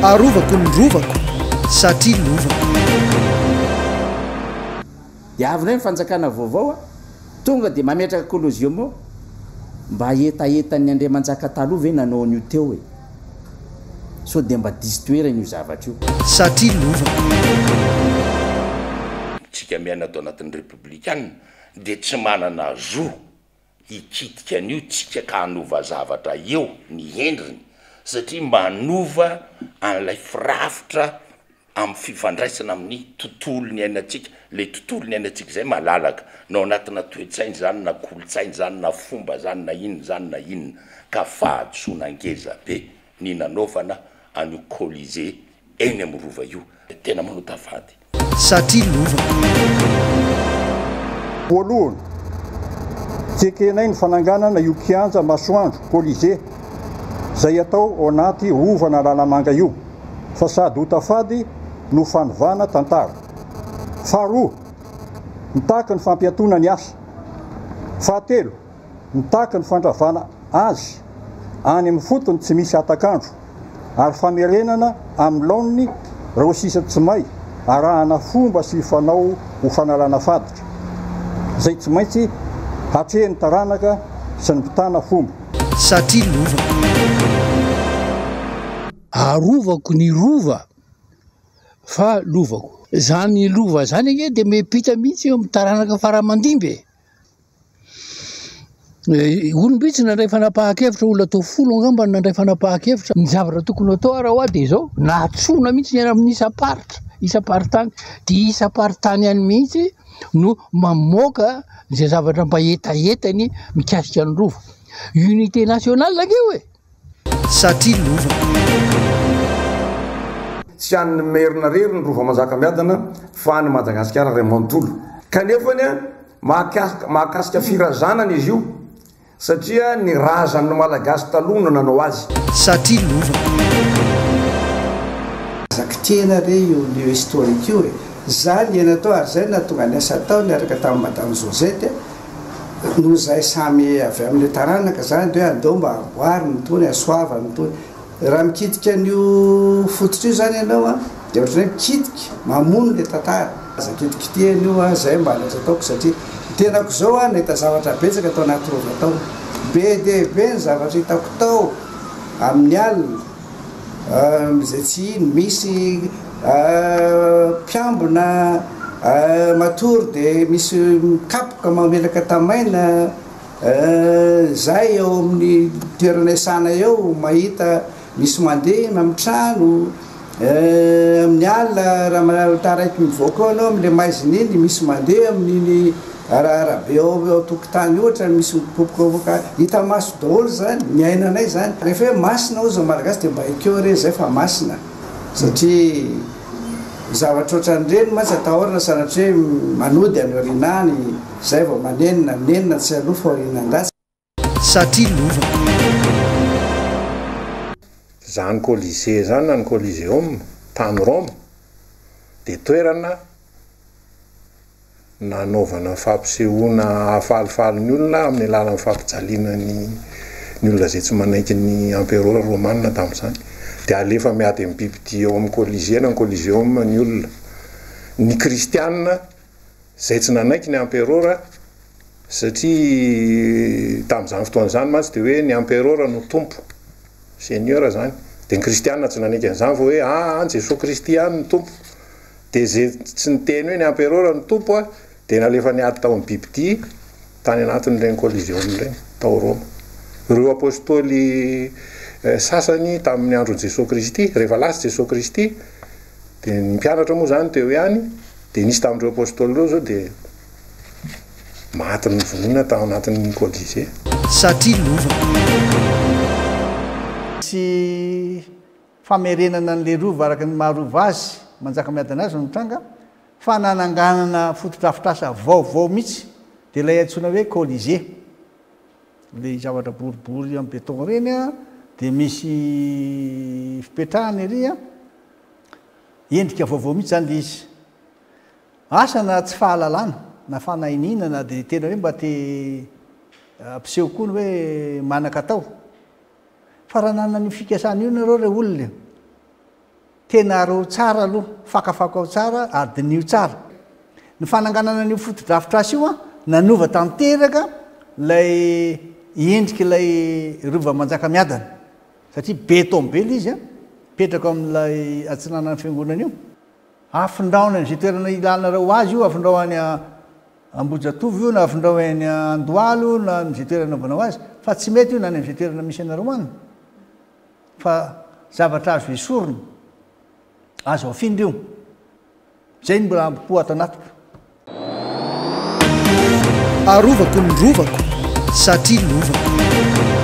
arovako ny rovako satria lovako iavina ny fanjakana vaovao a tonga dia mametraka koloziomo mba etaetan'ny andriamanjaka taloha ve nanao an'io teo e so dia mba disy toerana io zavatra io satria lovako tsika miaina atao anatin'ny républicaine dia tsy manana zo hikitika an'io tsika ka hanova zavatra eo ny endriny satria manova an'ilay firafitra amin'ny fifandraisana amin'ny tontolo ny ainatsika le tontolo ny ainatsika zay malalaka nao anatina toetsainy zany na kolotsainy zany na fomba zany na inona ka fahadosoana angeza be ny nanaovana an'io colisée eny amin'ny rova io tena manao tafady satria lovako voalohany tsekenay ny fananganana io kianja masoandro colisée zay atao ao anaty rovana lalamanga io fa sady ho tafady no fanovana tantara faharoa mitaka ny fampiatona ny asa fahatelo mitaka ny fandravana azy any amin'ny fotony tsy misy atakandro ary famerenana amin'ny laoniny raha sisa tsy may arahana fomba sy fanao ho fanalana faditra zay tsy maintsy hatrehny taranaka sy ny mpitana fomba satria lovako arovako ny rova fa lovako zany lova zany ake dia mepita mihitsy eo amin'ny taranaka faramandimby olombitsy nandray fanapahan-kevitra olona atao folo angamba nandray fanapahan-kevitra ny zavatra tokony atao araha ho dia zao nahatsona mihitsy ny amin'ny isa-paritany dia isa-paritany any mihitsy no mamoaka zay zavatra mba etaetany mikasika ny rova unité nationale akeo e satria lovako tsy any merina rery ny rova manjakamiadana fa ny Madagasikara ray manontolo kanefany a mahakasika firazanana izy io satria ny razan'ny malagasy taloha no nanao azy satria lovako zakitena re io ny historique io e zany ena tao ary zay natonga ny asa tao niaraka tamin'ny madame Josette no zay samy avy amin'ny taranaka zany de hoe andao mba amboary ny tony asoava ny tony raha mikitika an'io fototra io zany ianao a dia ohatrany mikitika mamono le tantara zakitikitiany io a zay mba laza ataoko satria tenako zao a nahita zavatra betsaka atao anaty rova tao be de be ny zavatra hitako tao amin'ny alina zay tsy ino misy mpiambina matory dia misy mikapoka mamelaka tamaina zay eo amin'ny toerana isana eo mahita misy mandeha amin'ny trano amin'ny alina raha taraiky mivoaka ao anao amin'le maizin'iny misy mandeha amin'iny arabe eo tokotany ohatra misy mipopoka hita maso daholo zany miainanay zany rehefa hoe masina ozy malagasy dia mba ekeo re zay fa masina satria zavatra ohatran'ireny matsy atahorana sanatria hoe manody any orinany zay vao menina tsy alofa orinandatsy satria lovako zany colisée zany na ny coliseum tany Roma dia toerana nanaovana fampisehoana hafalifaly ny olona amin'ny alalan'ny fampijaliana ny olona zay tsy manaiky ny empereur romanina tamin'izany dia alefa miady amin'ny bibity eo amin'ny colisée na ny coliseum ny olona ny kristianina zay tsy nanaiky ny empereur satria tamin'izany fotoan'izany mantsy dia hoe ny empereur no tompo seigneur zany dia ny kristianina tsy nanaiky an'izany fa hoe Jesosy Kristy any ny tompo dia zay tsy niteny hoe ny empereur ny tompo a dia nalefa niady tao amin'ny bibity tany anatin'ireny coliseum ireny tao Roma ireo apôstôly sasany tamin'ny andron'i Jesosy Kristy rehefa lasa Jesosy Kristy dia ny mpianatra moa zany teo ihany dia nisy tamin'ireo apôstôly ireo zao dia maty ny vonina tao anatin'ny colisée satria lovako sy famerenana n'le rova araka ny maharova azy manjaka miadana azy no tranga fa nananganana fototrafitrasa vaovao mihitsy dia ilay antsona hoe colisée le zavatra boribory amin'ny beton reny a dia misy fipetrahany ery a endrika vaovao mihitsy zany le izy asana tsy fahalalana na fanahininana dia tena hoe mba te ampiseho koa ny hoe manaka tao fa raha nanany fikasana io nareo re olona tena ro tsara aloha fakafako ao tsara ary dinio tsara ny fananganana nio fotodrafitrasy io a nanova tanteraka lay endriky lay rova manjaka miadana satria betombe l izy a petraka am'lay atsinanany fiangonana io afindraona zay toerana ilana rao azy io afindraoany ambojatovy io na afindraoany andoalo na zay toerana vanao azy fa tsy mety io na ny am'zay toerana misy anareo any fa zavatra azo esorona azo afindra io zay ny mbola ampo ato anatiko arovako ny rovako satria lovako